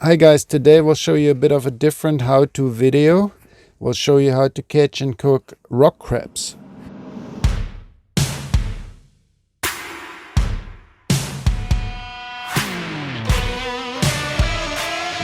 Hi guys, today we'll show you a bit of a different how-to video. We'll show you how to catch and cook rock crabs.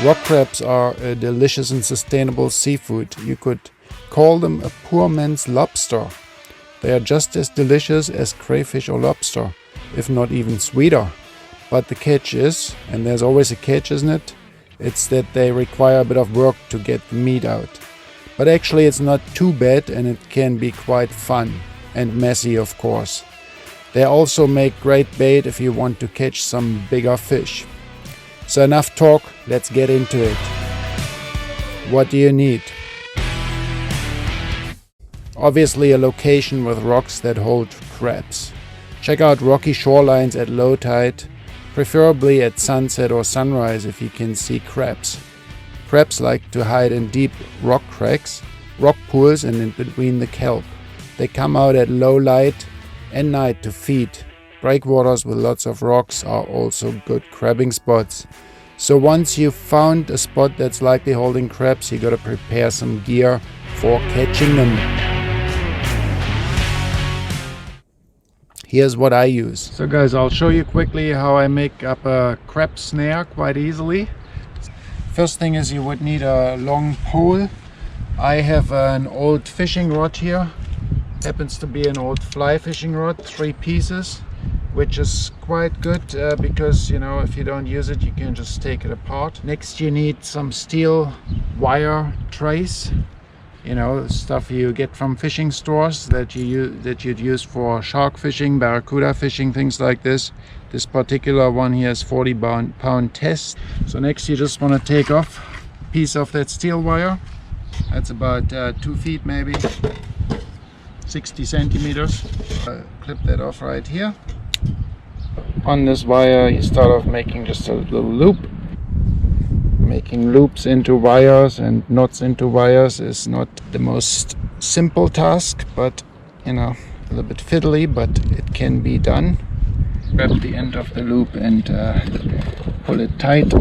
Rock crabs are a delicious and sustainable seafood. You could call them a poor man's lobster. They are just as delicious as crayfish or lobster, if not even sweeter. But the catch is, and there's always a catch, isn't it? It's that they require a bit of work to get the meat out. But actually it's not too bad, and it can be quite fun and messy, of course. They also make great bait if you want to catch some bigger fish. So enough talk, let's get into it. What do you need? Obviously a location with rocks that hold crabs. Check out rocky shorelines at low tide, preferably at sunset or sunrise if you can see crabs. Crabs like to hide in deep rock cracks, rock pools, and in between the kelp. They come out at low light and night to feed. Breakwaters with lots of rocks are also good crabbing spots. So once you've found a spot that's likely holding crabs, you gotta prepare some gear for catching them. Here's what I use. So guys, I'll show you quickly how I make up a crab snare quite easily. First thing is you would need a long pole. I have an old fishing rod here. Happens to be an old fly fishing rod, 3 pieces, which is quite good because, you know, if you don't use it, you can just take it apart. Next you need some steel wire trays. You know, stuff you get from fishing stores that you'd use for shark fishing, barracuda fishing, things like this. This particular one here is 40-pound test. So next you just want to take off a piece of that steel wire. That's about 2 feet, maybe 60 centimeters. Clip that off right here. On this wire you start off making just a little loop. Making loops into wires and knots into wires is not the most simple task, but you know, a little bit fiddly, but it can be done. Grab the end of the loop and pull it tight.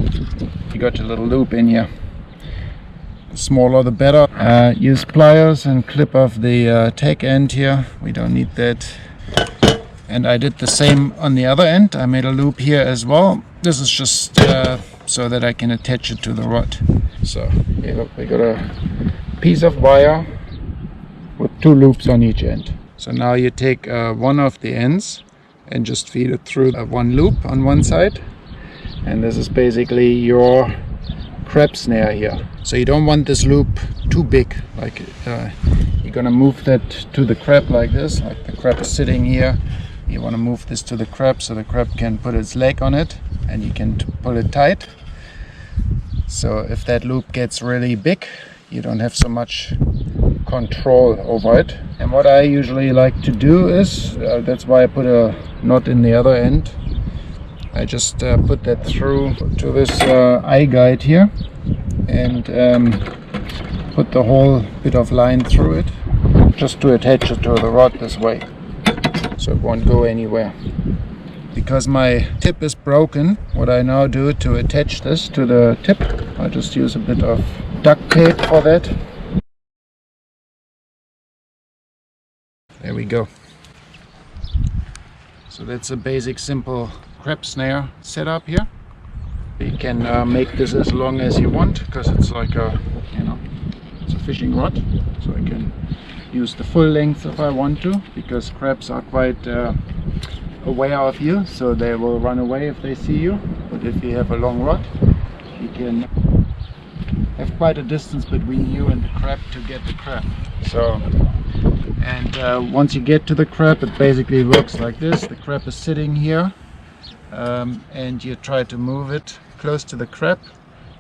You got your little loop in here. The smaller the better. Use pliers and clip off the tack end here. We don't need that. And I did the same on the other end. I made a loop here as well. This is just so that I can attach it to the rod. So here look, we got a piece of wire with 2 loops on each end. So now you take one of the ends and just feed it through one loop on one side, and this is basically your crab snare here. So you don't want this loop too big, like you're gonna move that to the crab like this, like the crab is sitting here. You want to move this to the crab so the crab can put its leg on it and you can pull it tight. So if that loop gets really big, you don't have so much control over it. And what I usually like to do is, that's why I put a knot in the other end. I just put that through to this eye guide here and put the whole bit of line through it, just to attach it to the rod this way, so it won't go anywhere. Because my tip is broken, what I now do to attach this to the tip, I just use a bit of duct tape for that. There we go. So that's a basic simple crab snare setup here. You can make this as long as you want, because it's like a, you know, it's a fishing rod, so I can use the full length if I want to, because crabs are quite aware of you, so they will run away if they see you. But if you have a long rod, you can have quite a distance between you and the crab to get the crab. So, and once you get to the crab, it basically works like this. The crab is sitting here, and you try to move it close to the crab.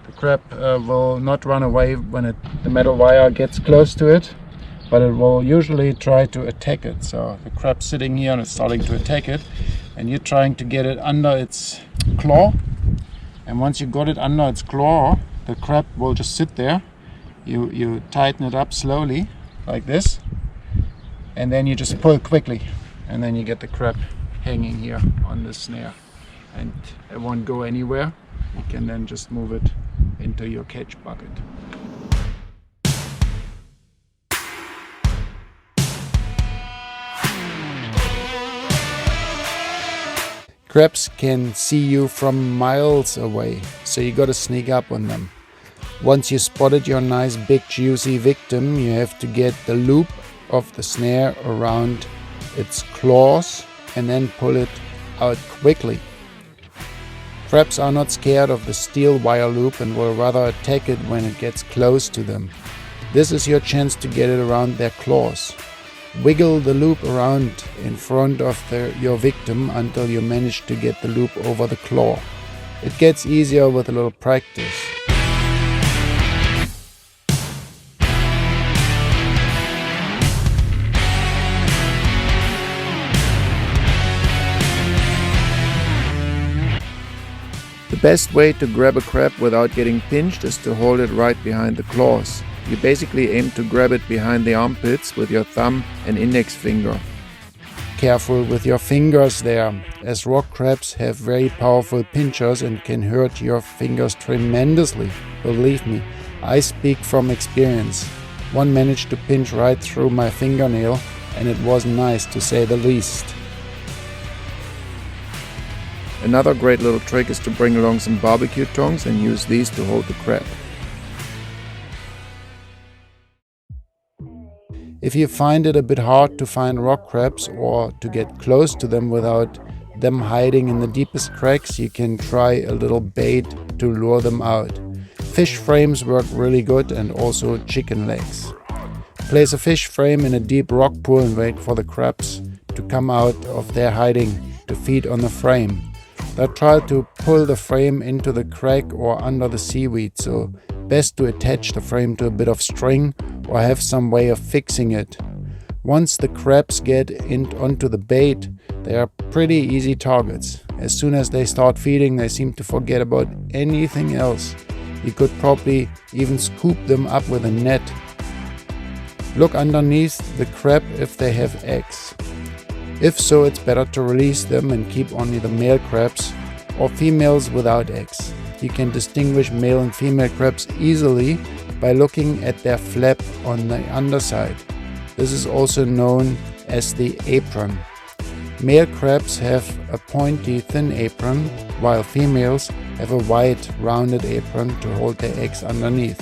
The crab will not run away when the metal wire gets close to it, but it will usually try to attack it. So the crab's sitting here and it's starting to attack it, and you're trying to get it under its claw. And once you got it under its claw, the crab will just sit there. You tighten it up slowly like this, and then you just pull quickly, and then you get the crab hanging here on the snare, and it won't go anywhere. You can then just move it into your catch bucket. Crabs can see you from miles away, so you gotta sneak up on them. Once you spotted your nice big juicy victim, you have to get the loop of the snare around its claws and then pull it out quickly. Crabs are not scared of the steel wire loop and will rather attack it when it gets close to them. This is your chance to get it around their claws. Wiggle the loop around in front of your victim until you manage to get the loop over the claw. It gets easier with a little practice. The best way to grab a crab without getting pinched is to hold it right behind the claws. You basically aim to grab it behind the armpits with your thumb and index finger. Careful with your fingers there, as rock crabs have very powerful pinchers and can hurt your fingers tremendously. Believe me, I speak from experience. One managed to pinch right through my fingernail, and it wasn't nice to say the least. Another great little trick is to bring along some barbecue tongs and use these to hold the crab. If you find it a bit hard to find rock crabs or to get close to them without them hiding in the deepest cracks, you can try a little bait to lure them out. Fish frames work really good, and also chicken legs. Place a fish frame in a deep rock pool and wait for the crabs to come out of their hiding to feed on the frame. They'll try to pull the frame into the crack or under the seaweed, so best to attach the frame to a bit of string or have some way of fixing it. Once the crabs get onto the bait, they are pretty easy targets. As soon as they start feeding, they seem to forget about anything else. You could probably even scoop them up with a net. Look underneath the crab if they have eggs. If so, it's better to release them and keep only the male crabs or females without eggs. You can distinguish male and female crabs easily by looking at their flap on the underside. This is also known as the apron. Male crabs have a pointy, thin apron, while females have a wide, rounded apron to hold their eggs underneath.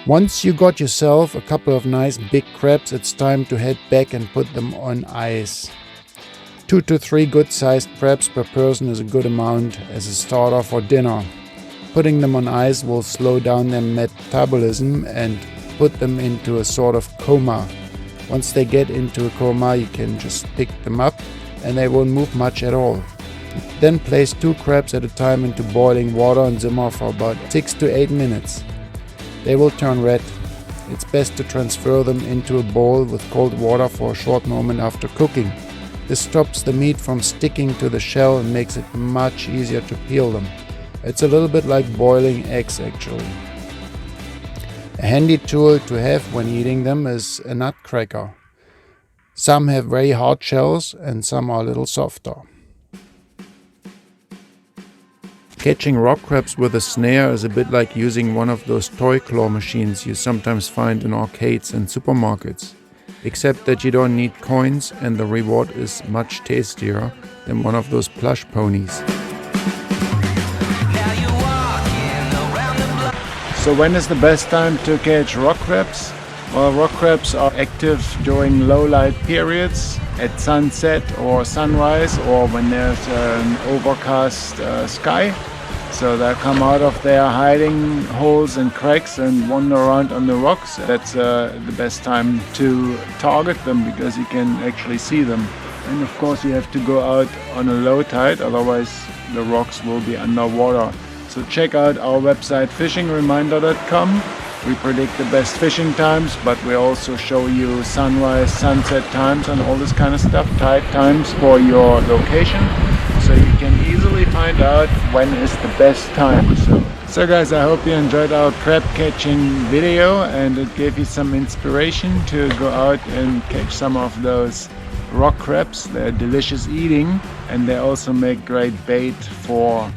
Once you got yourself a couple of nice big crabs, it's time to head back and put them on ice. 2 to 3 good-sized crabs per person is a good amount as a starter for dinner. Putting them on ice will slow down their metabolism and put them into a sort of coma. Once they get into a coma, you can just pick them up and they won't move much at all. Then place 2 crabs at a time into boiling water and simmer for about 6 to 8 minutes. They will turn red. It's best to transfer them into a bowl with cold water for a short moment after cooking. This stops the meat from sticking to the shell and makes it much easier to peel them. It's a little bit like boiling eggs actually. A handy tool to have when eating them is a nut cracker. Some have very hard shells and some are a little softer. Catching rock crabs with a snare is a bit like using one of those toy claw machines you sometimes find in arcades and supermarkets. Except that you don't need coins and the reward is much tastier than one of those plush ponies. So when is the best time to catch rock crabs? Well, rock crabs are active during low light periods, at sunset or sunrise, or when there's an overcast sky. So they come out of their hiding holes and cracks and wander around on the rocks. That's the best time to target them because you can actually see them. And of course you have to go out on a low tide, otherwise the rocks will be underwater. So check out our website fishingreminder.com. We predict the best fishing times, but we also show you sunrise, sunset times and all this kind of stuff, tide times for your location. So you can easily find out when is the best time. So guys, I hope you enjoyed our crab catching video and it gave you some inspiration to go out and catch some of those rock crabs. They're delicious eating, and they also make great bait for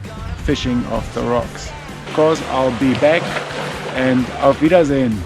fishing off the rocks. Of course, I'll be back, and auf Wiedersehen.